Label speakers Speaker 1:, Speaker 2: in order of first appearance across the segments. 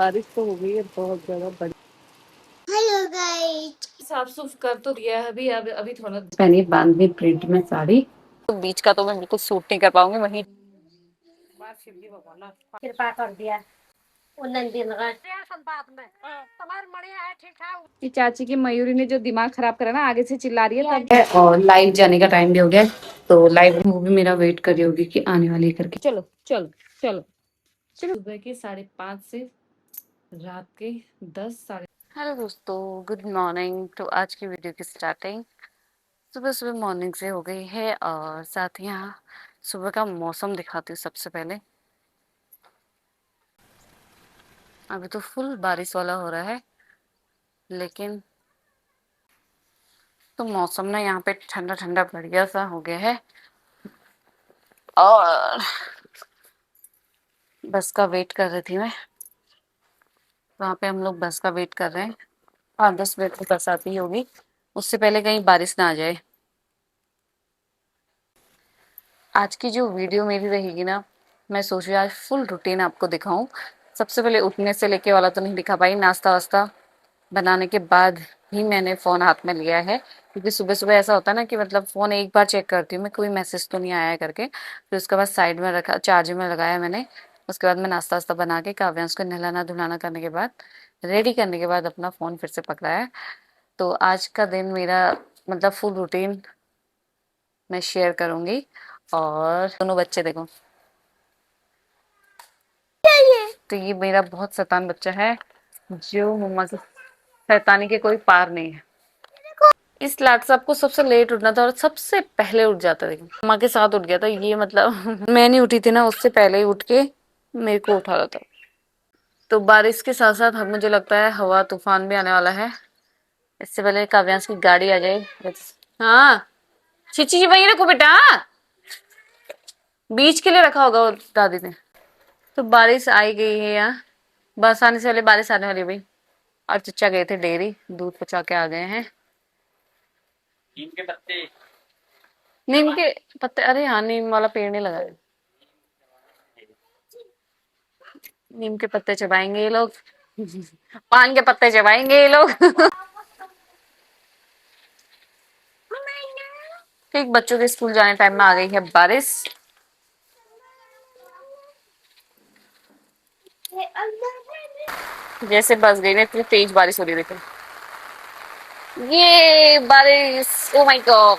Speaker 1: बारिश तो हो गई है बहुत ज्यादा बड़ी।
Speaker 2: Hello guys.
Speaker 1: साफ सुफ कर तो दिया है अभी। अभी थोड़ा पहनी बांध दी प्रिंट में साड़ी। तो बीच का तो मैं बिल्कुल सूट नहीं कर पाऊंगी वहीं।
Speaker 2: कृपा कर दिया उन्नत दिन का संपाद में तुम्हारी बढ़िया है ठीक ठाक।
Speaker 1: ये चाची की मयूरी ने जो दिमाग खराब करा ना, आगे से चिल्ला रही है तब। और लाइव जाने का टाइम भी हो गया है, तो लाइव मूवी मेरा वेट कर रही होगी कि आने वाली है करके। चलो चलो चलो चलो। सुबह के 5:30 से रात के 10 साढ़े। हेलो दोस्तों, गुड मॉर्निंग। तो आज की वीडियो की स्टार्टिंग सुबह सुबह मॉर्निंग से हो गई है, और साथ ही यहाँ सुबह का मौसम दिखाती हूँ सबसे पहले। अभी तो फुल बारिश वाला हो रहा है, लेकिन तो मौसम ना यहाँ पे ठंडा ठंडा बढ़िया सा हो गया है। और बस का वेट कर रही थी मैं। वहाँ पे हम लोग बस का वेट कर रहे हैं। 5-10 मिनट में बस आती होगी, उससे पहले कहीं बारिश ना आ जाए। आज की जो वीडियो मेरी रहेगी ना, मैं सोच रही हूँ आज फुल रूटीन आपको दिखाऊं। सबसे पहले उठने से लेके वाला तो नहीं दिखा पाई, नाश्ता वास्ता बनाने के बाद ही मैंने फोन हाथ में लिया है, क्योंकि सुबह सुबह ऐसा होता है ना कि मतलब फोन एक बार चेक करती हूँ मैं, कोई मैसेज तो नहीं आया है करके। फिर उसके बाद साइड में रखा, चार्जिंग में लगाया मैंने। उसके बाद मैं नाश्ता वास्ता बना के काव्यांश को नहलाना धुलाना करने के बाद, रेडी करने के बाद अपना फोन फिर से पकड़ा है। तो आज का दिन मेरा मतलब फुल रूटीन मैं शेयर करूंगी। और दोनों बच्चे देखो, तो ये मेरा बहुत शैतान बच्चा है, जो मम्मा से शैतानी के कोई पार नहीं है। इस लाट साहब को सबसे लेट उठना था और सबसे पहले उठ जाता था। मम्मा के साथ उठ गया था ये, मतलब मैं नहीं उठी थी ना, उससे पहले ही उठ के मेरे को उठा रहा था। तो बारिश के साथ साथ मुझे लगता है हवा तूफान भी आने वाला है। इससे पहले काव्यांश की गाड़ी आ जाए। हाँ चीची जी वही रखो बेटा, बीच के लिए रखा होगा वो दादी ने। तो बारिश आई गई है यहाँ, बस आने से पहले बारिश आने वाली है भाई। और चचा गए थे डेयरी, दूध पहुंचा के आ गए हैं। नीम के पत्ते, अरे हाँ नीम वाला पेड़ नहीं लगाया। नीम के पत्ते चबाएंगे ये लोग, पान के पत्ते चबाएंगे ये लोग। ठीक, बच्चों के स्कूल जाने टाइम में आ गई है बारिश। जैसे बस गई ना, इतनी तेज बारिश हो रही, देखो ये बारिश। Oh my God.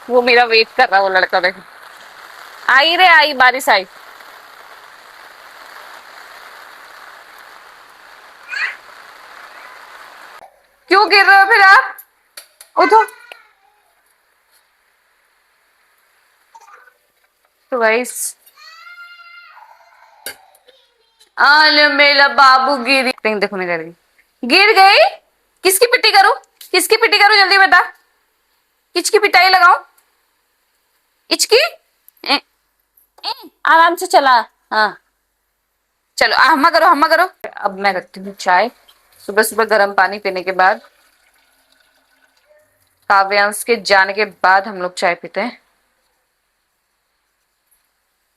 Speaker 1: वो मेरा वेट कर रहा, वो लड़का देखो। आई रे आई, बारिश आई। क्यों गिर रहे हो फिर आप, उठो। तो गाइस, आले मेरा बाबू गिरी, देखो नहीं करी, गिर गई। किसकी पिट्टी करूं, किसकी पिट्टी करूं, जल्दी बता। किसकी पिटाई लगाऊं, इचकी। आराम से चला। हाँ चलो, हम्मा करो हम्मा करो। अब मैं रखती हूँ चाय। सुबह सुबह गर्म पानी पीने के बाद, काव्यांश के जाने के बाद हम लोग चाय पीते हैं।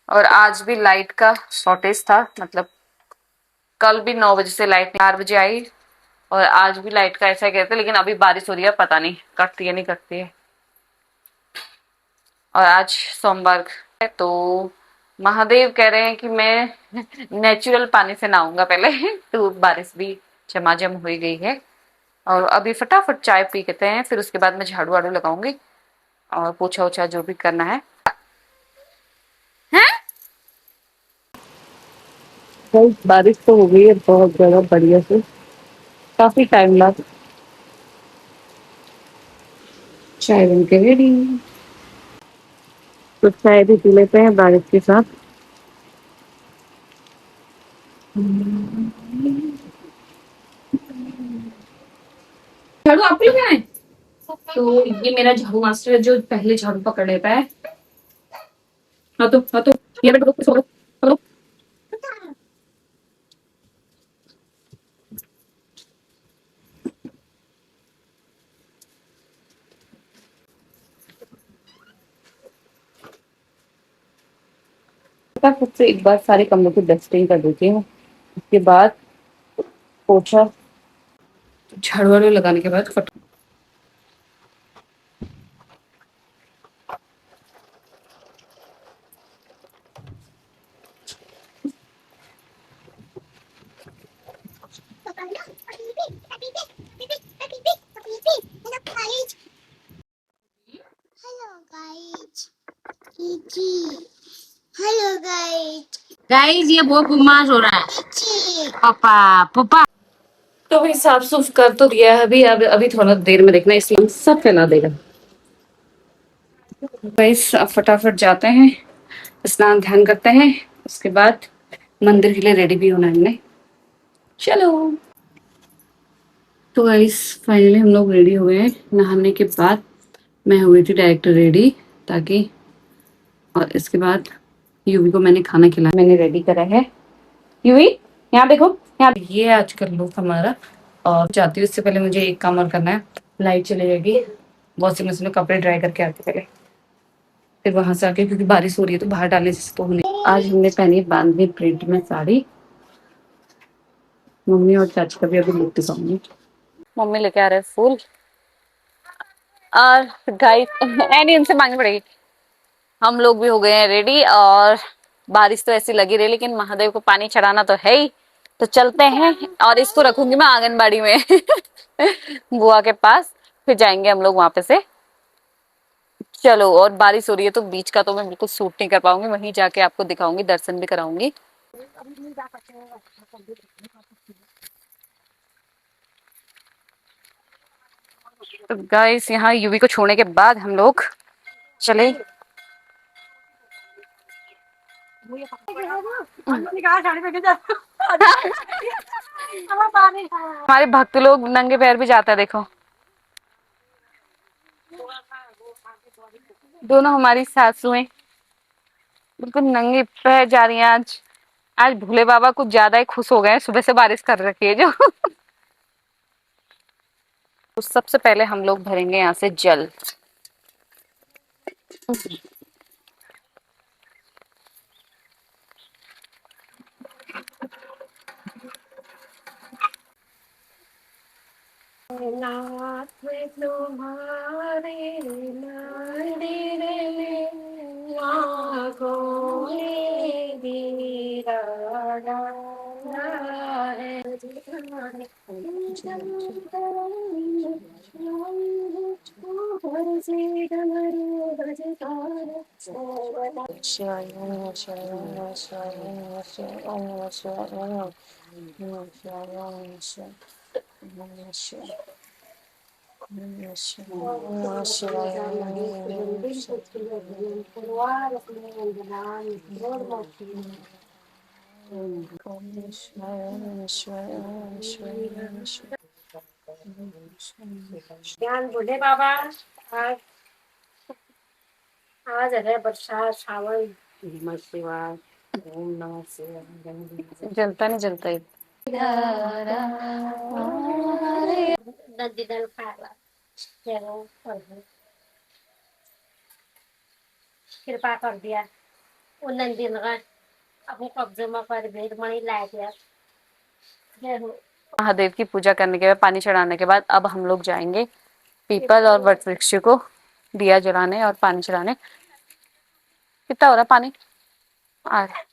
Speaker 1: और आज भी लाइट का शॉर्टेज था, मतलब कल भी 9 बजे से लाइट 4 बजे आई, और आज भी लाइट का ऐसा कहते, लेकिन अभी बारिश हो रही है, पता नहीं कटती है नहीं कटती है। और आज सोमवार है, तो महादेव कह रहे हैं कि मैं नेचुरल पानी से नहाऊंगा पहले। तो बारिश भी झमाझम हो गई है, और अभी फटाफट चाय पी के हैं, फिर उसके बाद मैं झाड़ू वाड़ू लगाऊंगी और पोछा ओछा जो भी करना है। हैं? बारिश तो हो गई है बहुत ज्यादा बढ़िया से, काफी टाइम लगा। चाय बन के रेडी, तो चाय भी पी लेते हैं बारिश के साथ। झाड़ू आप लोग हैं, तो ये मेरा झाड़ू मास्टर है जो पहले झाड़ू पकड़ लेता है। हाँ तो ये बेटा पकड़ो पकड़ो। फटाफट से एक बार सारे कमरों की डस्टिंग कर देती हूँ। उसके बाद पोछा झाड़ू वाड़ू लगाने के बाद
Speaker 2: हेलो गाइस। गाइस ये बहुत बीमार हो रहा है। पापा पापा।
Speaker 1: तो भाई साफ सुफ कर तो दिया है। अभी अभी थोड़ा देर में देखना, इसलिए सब फैला देगा। भाई अब फटाफट जाते हैं, स्नान ध्यान करते हैं, उसके बाद मंदिर के लिए रेडी भी होना है हमने। चलो। तो गाइस फाइनली हम लोग रेडी हो गए हैं। नहाने के बाद मैं हो गई थी डायरेक्ट रेडी, ताकि और इसके बाद यूवी को मैंने खाना खिलाया, मैंने रेडी करा है। यूवी यहाँ देखो, यहाँ ये है आज का लुक हमारा। और जाती हूँ उससे पहले मुझे एक काम और करना है। लाइट चली जाएगी, वॉशिंग मशीन में कपड़े ड्राई करके आती पहले, फिर वहां से आके, क्योंकि बारिश हो रही है तो बाहर डालने से तो नहीं। आज हमने पहनी है बांधनी प्रिंट में साड़ी। मम्मी और चाची का भी अभी लुक दिखाऊंगी। मम्मी लेके आ रहे हैं फूल और गाइस एनी इनसे मांगनी पड़ेगी। हम लोग भी हो गए हैं रेडी, और बारिश तो ऐसी लगी रही, लेकिन महादेव को पानी चढ़ाना तो है ही। तो चलते हैं, और इसको रखूंगी मैं आंगनबाड़ी में बुआ के पास, फिर जाएंगे हम लोग वहां पे से। चलो, और बारिश हो रही है तो बीच का तो मैं बिल्कुल सूट नहीं कर पाऊंगी, वहीं जाके आपको दिखाऊंगी, दर्शन भी कराऊंगी। तो गाइस यहाँ यूवी को छोड़ने के बाद हम लोग चले। हमारे भक्त लोग नंगे पैर भी जाता है, देखो। दोनों हमारी सासुएं बिल्कुल नंगे पैर जा रही हैं आज। आज भोले बाबा कुछ ज्यादा ही खुश हो गए हैं, सुबह से बारिश कर रखी है जो। तो सबसे पहले हम लोग भरेंगे यहाँ से जल।
Speaker 2: नाथ तुम्हारे मंदिर में आँखों में दीदार है। ज्ञान बोले बाबा। आज आज है बरसात सावन। नमः शिवाय। ओम नमः शिवाय।
Speaker 1: जलता नहीं जलता ही।
Speaker 2: नदी दल खाला। चलो प्रभु कृपा कर दिया। वो नंदी लगा अपने कब्जे में कर भेद मणि ला दिया। जय हो।
Speaker 1: महादेव की पूजा करने के बाद, पानी चढ़ाने के बाद, अब हम लोग जाएंगे पीपल और वट वृक्ष को दिया जलाने और पानी चढ़ाने। कितना हो रहा पानी आ रहा है।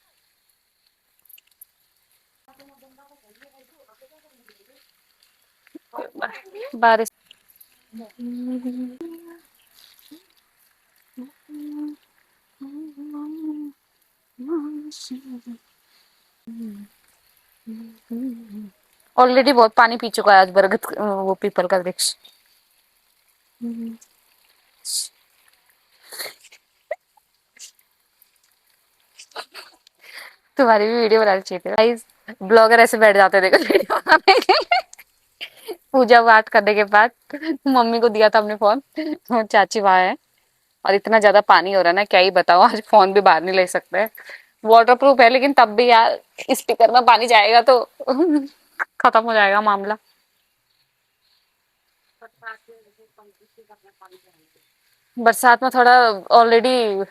Speaker 1: बारिश। ऑलरेडी बहुत पानी पी चुका है आज बरगद, वो पीपल का वृक्ष। तुम्हारी भी वीडियो बनानी चाहिए गाइस। ब्लॉगर ऐसे बैठ जाते हैं, देखो वीडियो बनाने के लिए। पूजा पाठ करने के बाद मम्मी को दिया था अपने फोन, चाची वहां है, और इतना ज्यादा पानी हो रहा है ना, क्या ही बताओ, आज फोन भी बाहर नहीं ले सकते। वाटर प्रूफ है, लेकिन तब भी यार स्पीकर में पानी जाएगा तो खत्म हो जाएगा मामला। बरसात में थोड़ा ऑलरेडी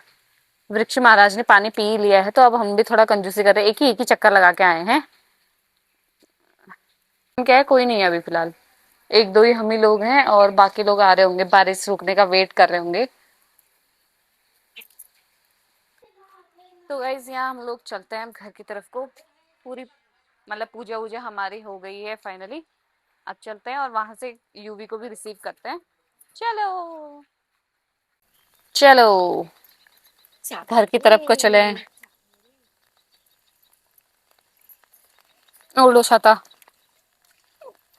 Speaker 1: वृक्ष महाराज ने पानी पी लिया है, तो अब हम भी थोड़ा कंजूसी कर रहे हैं। एक ही चक्कर लगा के आए हैं। क्या है, कोई नहीं है अभी फिलहाल, एक दो ही हम ही लोग हैं और बाकी लोग आ रहे होंगे, बारिश रुकने का वेट कर रहे होंगे। तो गाइज यहाँ हम लोग चलते हैं घर की तरफ को। पूरी मतलब पूजा वूजा हमारी हो गई है फाइनली। अब चलते हैं और वहां से यूवी को भी रिसीव करते हैं। चलो चलो घर की तरफ को चले। ओढ़ो छाता,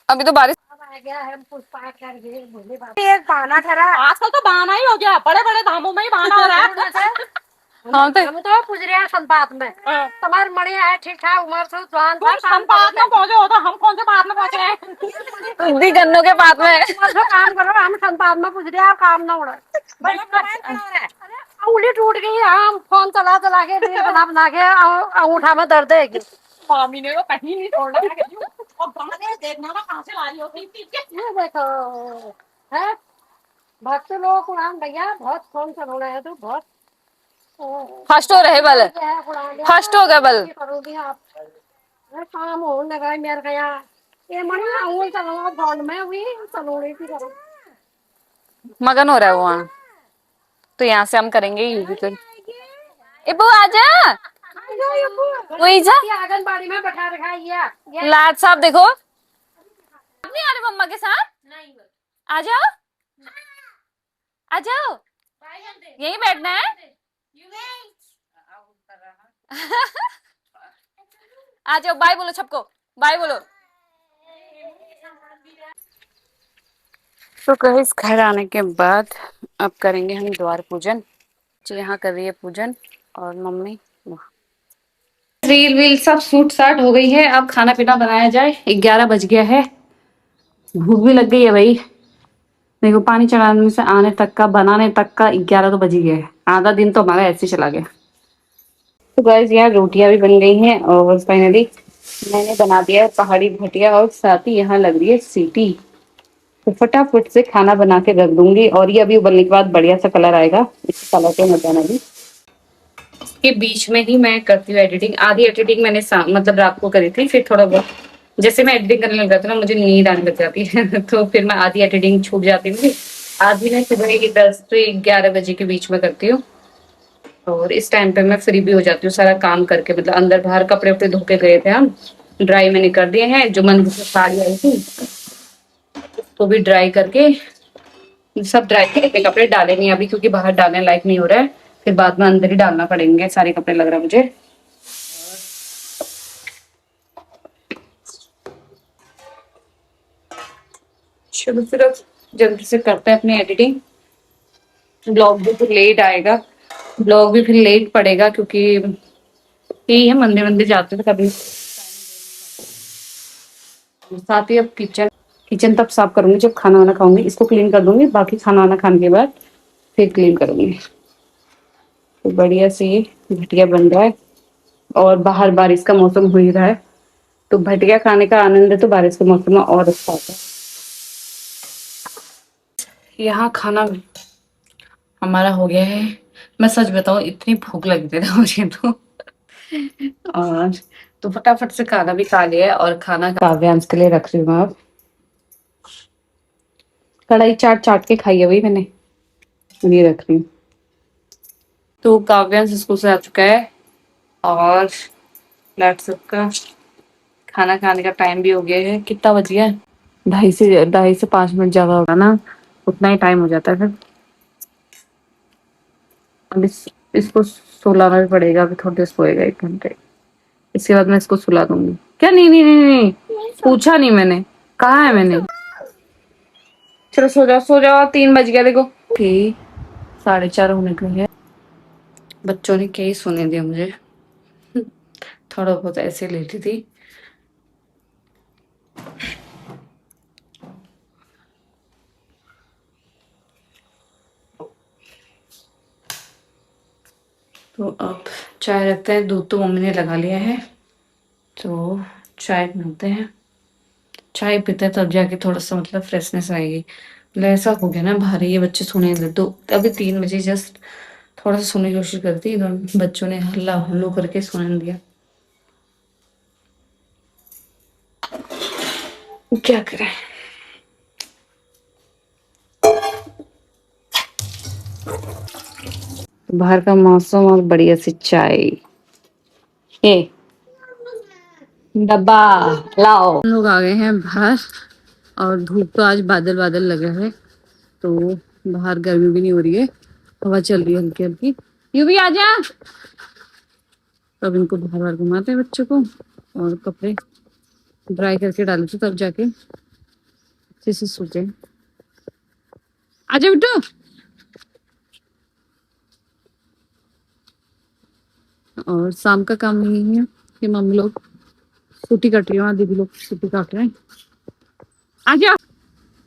Speaker 1: अभी तो बारिश।
Speaker 2: अब आ गया है पुष्पा कर गए भोले बाबा एक बहाना करा।
Speaker 1: आजकल तो बहाना ही हो गया, बड़े बड़े धामों में ही बहाना हो रहा है। हाँ तो
Speaker 2: हम तो पूछ रहे हैं संपात में तुम्हारे मणि है ठीक ठाक उम्र से जवान था
Speaker 1: संपात में पहुंचे हो तो हम कौन से बात में पहुंचे हैं? उसी गन्नों के बात में
Speaker 2: उम्र से काम करो। हम संपात में पूछ रहे हैं काम ना उड़ा। अरे उंगली टूट गई। हम फोन चला चला के रील बना बना के अंगूठा में दर्द है कि
Speaker 1: मामी ने तो कहीं नहीं छोड़ना है और गाने देखना ना कहां से ला रही होती
Speaker 2: ये देखो है भक्त लोग कुरान भैया बहुत फोन चलाना है तो बहुत
Speaker 1: फर्स्ट हो रहे बल, फर्स्ट हो गया बल।
Speaker 2: करोगे आप काम हो लगा मेरे का यहाँ ये मन अंगूल चलाना फोन में भी चलोड़े की करो
Speaker 1: मगन हो रहा है वो वहाँ। तो यहाँ से हम करेंगे यूवी तो। ए बो आजा, वही जा।
Speaker 2: आंगनबाड़ी में बैठा रखा है
Speaker 1: लाड साहब देखो, नहीं आ रहे मम्मा के साथ। आ जाओ आ जाओ, यहीं बैठना है। आ जाओ, बाय बोलो सबको, बाय बोलो। तो गाइस घर आने के बाद अब करेंगे हम द्वार पूजन। जो यहाँ कर रही है पूजन और मम्मी रील वील सब सूट साट हो गई है। अब खाना पीना बनाया जाए, 11 बज गया है, भूख भी लग गई है भाई। देखो पानी चढ़ाने से आने तक का, बनाने तक का 11 तो बज ही गया है। आधा दिन तो हमारा ऐसे चला गया। तो गाइस यहाँ रोटियां भी बन गई हैं और फाइनली मैंने बना दिया है पहाड़ी भटिया और साथ ही यहाँ लग रही है सीटी। तो फटाफट से खाना बना के रख दूंगी और ये अभी उबलने के बाद बढ़िया सा कलर आएगा, इस कलर के मजा भी। इसके बीच में ही मैं करती हूँ एडिटिंग। आधी एडिटिंग मैंने मतलब रात को करी थी, फिर थोड़ा बहुत जैसे मैं एडिटिंग करने लग जाती हूँ ना मुझे नींद आने लग जाती है तो फिर मैं आधी एडिटिंग छूट जाती हूँ। आधी मैं सुबह की 10 से 11 बजे के बीच में करती हूँ और इस टाइम पे मैं फ्री भी हो जाती हूँ सारा काम करके। मतलब अंदर बाहर कपड़े वपड़े धो के गए थे हम, ड्राई मैंने कर दिए हैं। जो मंदिर से साड़ी आई थी तो भी ड्राई करके, सब ड्राई करके कपड़े डाले नहीं अभी क्योंकि बाहर डालने लायक नहीं हो रहा है, फिर बाद में अंदर ही डालना पड़ेंगे सारे कपड़े लग रहा है मुझे। चलो फिर अब जल्दी से करते हैं अपनी एडिटिंग। ब्लॉग भी फिर लेट आएगा, ब्लॉग भी फिर लेट पड़ेगा क्योंकि यही है मंदिर मंदिर जाते थे कभी। साथ ही अब किचन किचन तब साफ करूंगी जब खाना वाना खाऊंगी। इसको क्लीन कर दूंगी, बाकी खाना वाना खाने के बाद फिर क्लीन करूंगी। तो बढ़िया से ये भटिया बन रहा है और बाहर बारिश का मौसम हो ही रहा है, तो भटिया खाने का आनंद तो बारिश के मौसम में और अच्छा आता है। यहाँ खाना हमारा हो गया है। मैं सच बताऊं इतनी भूख लगी थी ना मुझे तो और तो फटाफट से खाना भी खा लिया है और खाना काव्यांश के लिए रख रही हूँ। अब कढ़ाई चाट चाट के खाई है भाई मैंने, ये रख रही हूँ। तो काव्यांश स्कूल से आ चुका है और लाट सबका खाना खाने का टाइम भी हो गया है। कितना बज गया? 2:30 से 5 मिनट ज्यादा होगा ना, उतना ही टाइम हो जाता है। फिर अब इसको सुलाना भी पड़ेगा, अभी थोड़ी देर सोएगा 1 घंटे, इसके बाद मैं इसको सुला दूंगी। क्या? नहीं नहीं नहीं नहीं, पूछा नहीं मैंने, कहा है मैंने। चलो सो जाओ सो जाओ, 3 बज गया देखो। 4:30 होने को है। बच्चों ने क्या ही सोने दिया मुझे, थोड़ा बहुत ऐसे लेटी थी। तो अब चाय रखते हैं। दूध तो मम्मी ने लगा लिया है, तो चाय बनाते हैं। चाय पीते हैं तब जाके थोड़ा सा मतलब फ्रेशनेस आएगी। मतलब ऐसा हो गया ना भारी, ये बच्चे सोने दे तो अभी 3 बजे जस्ट थोड़ा सा सोने की कोशिश करती, दोनों बच्चों ने हल्ला हुल्लो करके सोने नहीं दिया। क्या करें। बाहर का मौसम और बढ़िया सी चाय। ए डब्बा लाओ। हम लोग आ गए हैं बाहर और धूप तो आज बादल बादल लगे है, तो बाहर गर्मी भी नहीं हो रही है, हवा चल रही है हल्की हल्की। यू भी आ जा। अब इनको बाहर बाहर घुमाते हैं बच्चों को, और कपड़े ड्राई करके डाले थे तब जाके अच्छे से सूखे। आजा बिट्टू। और शाम का काम यही है कि मम्मी लोग छुट्टी काट रही है, दीदी लोग छुट्टी काट रहे हैं। आजा।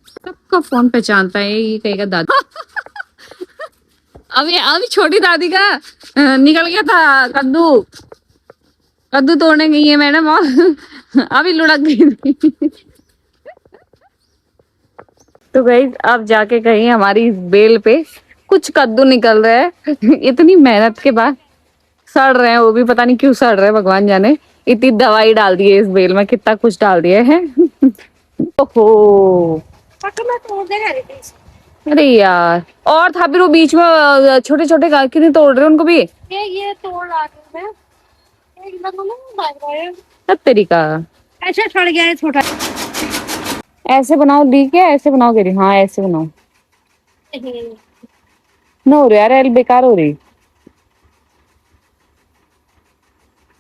Speaker 1: सबका फोन पहचानता है, ये कहेगा दादी। अभी अभी छोटी दादी का निकल गया था कद्दू। कद्दू तोड़ने गई है मैडम और अभी लुढ़क गई थी। तो गई अब जाके कहीं हमारी इस बेल पे कुछ कद्दू निकल रहा है। इतनी मेहनत के बाद सड़ रहे हैं, वो भी पता नहीं क्यों सड़ रहे हैं, भगवान जाने। इतनी दवाई डाल दी है इस बेल में, कितना कुछ डाल दिया है। ओहो
Speaker 2: पक्का मैं तोड़ दे रही थी।
Speaker 1: अरे यार, और था फिर वो बीच में छोटे छोटे क्यों नहीं तोड़ रहे उनको भी।
Speaker 2: ये तोड़ ला के मैं एक एकदम ना भाग रहा है।
Speaker 1: सब तरीका
Speaker 2: ऐसे सड़ गया है छोटा।
Speaker 1: ऐसे बनाओ दी क्या, ऐसे बनाओ कह रही, हाँ ऐसे बनाओ। ना हो रही यार, एल बेकार हो रही।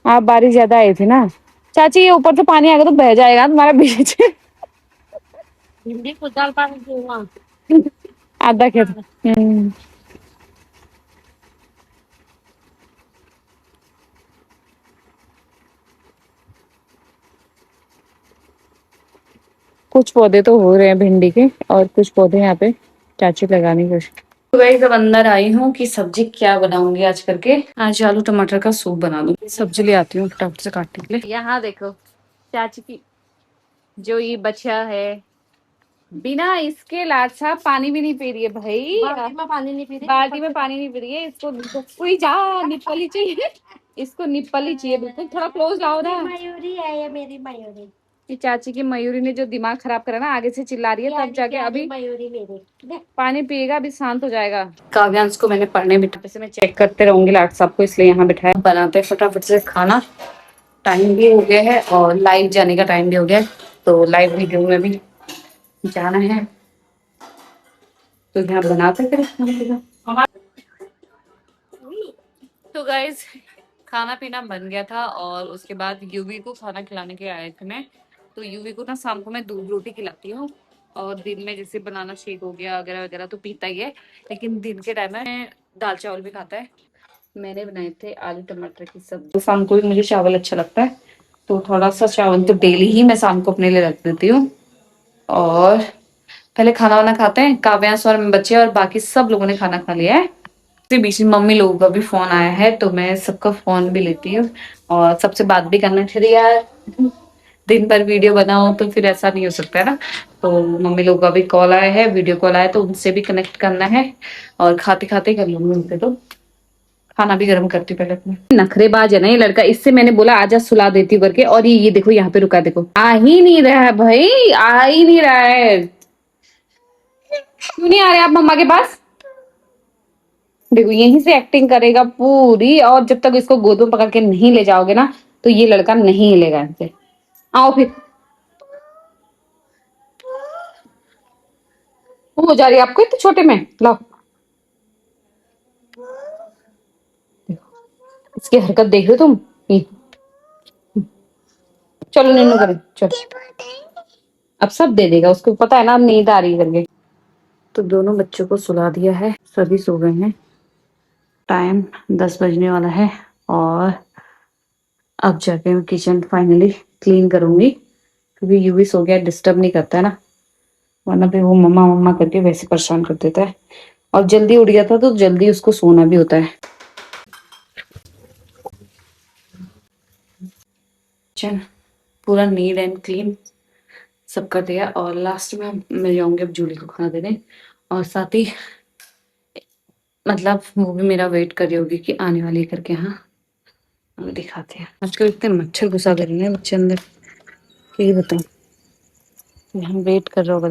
Speaker 1: आप बारिश ज्यादा आई थी ना चाची, ये ऊपर से पानी आएगा तो बह जाएगा तुम्हारा बीच।
Speaker 2: भिंडी को दाल पानी दूंगा।
Speaker 1: आधा खेत। कुछ पौधे तो हो रहे हैं भिंडी के, और कुछ पौधे यहाँ पे चाची लगाने की कोशिश। तो गाइस अब अंदर आई हूँ कि सब्जी क्या बनाऊंगी आज करके। आज आलू टमाटर का सूप बना दूंगी। सब्जी ले आती हूँ फटाफट से काटने के लिए। यहाँ देखो चाची की जो ये बच्चा है, बिना इसके लाड साहब पानी भी नहीं पी रही है भाई।
Speaker 2: बाल्टी में पानी नहीं पी रही।
Speaker 1: बाल्टी में पानी नहीं पी रही है, इसको कोई जा निप्पली चाहिए। इसको निप्पली चाहिए बिल्कुल। थोड़ा क्लोज लाओ ना।
Speaker 2: मयूरी है ये मेरी मयूरी।
Speaker 1: ये चाची की मयूरी ने जो दिमाग खराब करा ना, आगे से चिल्ला रही है तब जाके अभी
Speaker 2: मयूरी मेरी
Speaker 1: पानी पिएगा, अभी शांत हो जाएगा। काव्यांश को मैंने पढ़ने बिठा से मैं चेक करते रहूंगी लाट साहब को, इसलिए यहाँ बिठाया। बनाते फटाफट से खाना, टाइम भी हो गया है और लाइव जाने का टाइम भी हो गया है, तो लाइव वीडियो में भी जाना है, तो यहाँ बनाते फिर खाना। तो गाइज खाना पीना बन गया था और उसके बाद यूवी को खाना खिलाने के आए थे मैं। तो यूवी को ना शाम को मैं दूध रोटी खिलाती हूँ, और दिन में जैसे बनाना शेक हो गया वगैरह वगैरह तो पीता ही है, लेकिन दिन के टाइम में दाल चावल भी खाता है। मैंने बनाए थे आलू टमाटर की सब्जी। तो शाम को भी मुझे चावल अच्छा लगता है, तो थोड़ा सा चावल तो डेली ही मैं शाम को अपने लिए रख देती हूँ। और पहले खाना वाना खाते हैं काव्यांश और बच्चे, और बाकी सब लोगों ने खाना खा लिया है। इसके बीच में मम्मी लोगों का भी फोन आया है, तो मैं सबका फोन भी लेती हूँ और सबसे बात भी करना चाहिए यार। दिन भर वीडियो बनाओ तो फिर ऐसा नहीं हो सकता है ना। तो मम्मी लोगों का भी कॉल आया है, वीडियो कॉल आया, तो उनसे भी कनेक्ट करना है, और खाते खाते कर लूंगी उनसे। तो खाना भी गर्म करती पहले अपने। नखरेबाज है ना ये लड़का, इससे मैंने बोला आजा सुला देती हूँ करके, और ये देखो यहाँ पे रुका, देखो आ ही नहीं रहा है भाई, आ ही नहीं रहा है। क्यों नहीं आ रहे आप मम्मा के पास? देखो यहीं से एक्टिंग करेगा पूरी, और जब तक इसको गोद में पकड़ के नहीं ले जाओगे ना, तो ये लड़का नहीं हिलेगा इनसे। आओ फिर। वो हो जा रही है आपको इतने छोटे में, लाओ। इसकी हरकत देख रहे हो तुम? ये। चलो नीनू करें, चलो। अब सब दे देगा, उसको पता है ना अब नींद आ रही है करके। तो दोनों बच्चों को सुला दिया है, सभी सो गए हैं। टाइम 10 बजने वाला है, और अब जाके मैं किचन फाइनली क्लीन करूंगी, क्योंकि यूवी सो गया, डिस्टर्ब नहीं करता है ना, वरना फिर वो मम्मा मम्मा करके वैसे परेशान कर देता है। और जल्दी उठ गया था तो जल्दी उसको सोना भी होता है। किचन पूरा नीट एंड क्लीन सब कर दिया, और लास्ट में मैं जाऊंगी अब जूली को खाना देने, और साथ ही मतलब वो भी मेरा वेट कर रही होगी कि आने वाली है करके। हाँ, अभी दिखाते हैं। आजकल इतने मच्छर घुसा कर रहे हैं बच्चे अंदर, क्या बताऊँ। हम वेट कर रहे होगा।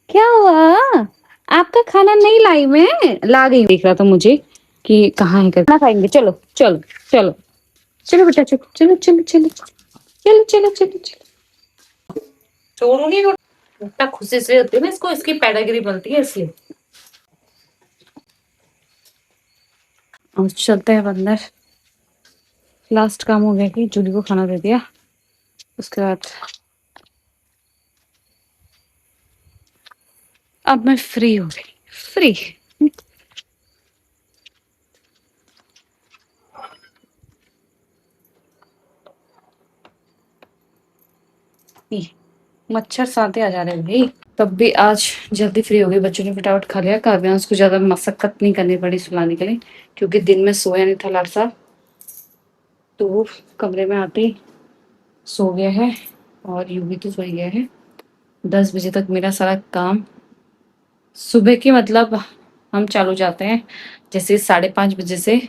Speaker 1: क्या हुआ? आपका खाना नहीं लाई, मैं ला गई। देख रहा था मुझे कि कहाँ है कर खाना खाएंगे। चलो चलो चलो चलो बेटा, चलो चलो चलो चलो चलो चलो चलो चलो। छोड़ूंगी बेटा, खुशी इसलिए होती है ना, इसको इसकी पैडागिरी बनती है इसलिए। और चलते हैं अंदर। लास्ट काम हो गया कि जूली को खाना दे दिया, उसके बाद अब मैं फ्री हो गई, फ्री। मच्छर साथे आ जा रहे हैं भाई। तब भी आज जल्दी फ्री हो गई, बच्चों ने फटाफट खा लिया। काव्यांश को ज्यादा मशक्कत नहीं करनी पड़ी सुलाने के लिए, क्योंकि दिन में सोया नहीं था लाडसा, तो वो कमरे में आते ही सो गया है। और यू भी तो सो ही गया है। 10 बजे तक मेरा सारा काम सुबह की, मतलब हम चालू जाते हैं जैसे 5:30 बजे से,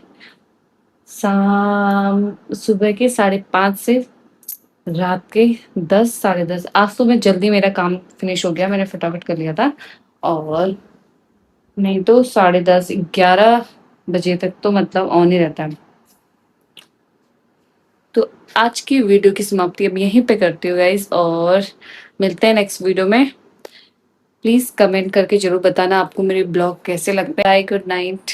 Speaker 1: शाम सुबह के 5:30 से रात के 10 साढ़े 10। आज तो मैं जल्दी, मेरा काम फिनिश हो गया, मैंने फटाफट कर लिया था। और नहीं तो 10:30 11 बजे तक तो मतलब ऑन ही रहता है। तो आज की वीडियो की समाप्ति अब यहीं पे करती हूँ गाइस, और मिलते हैं नेक्स्ट वीडियो में। प्लीज कमेंट करके जरूर बताना आपको मेरे ब्लॉग कैसे लगते हैं। Bye, good night.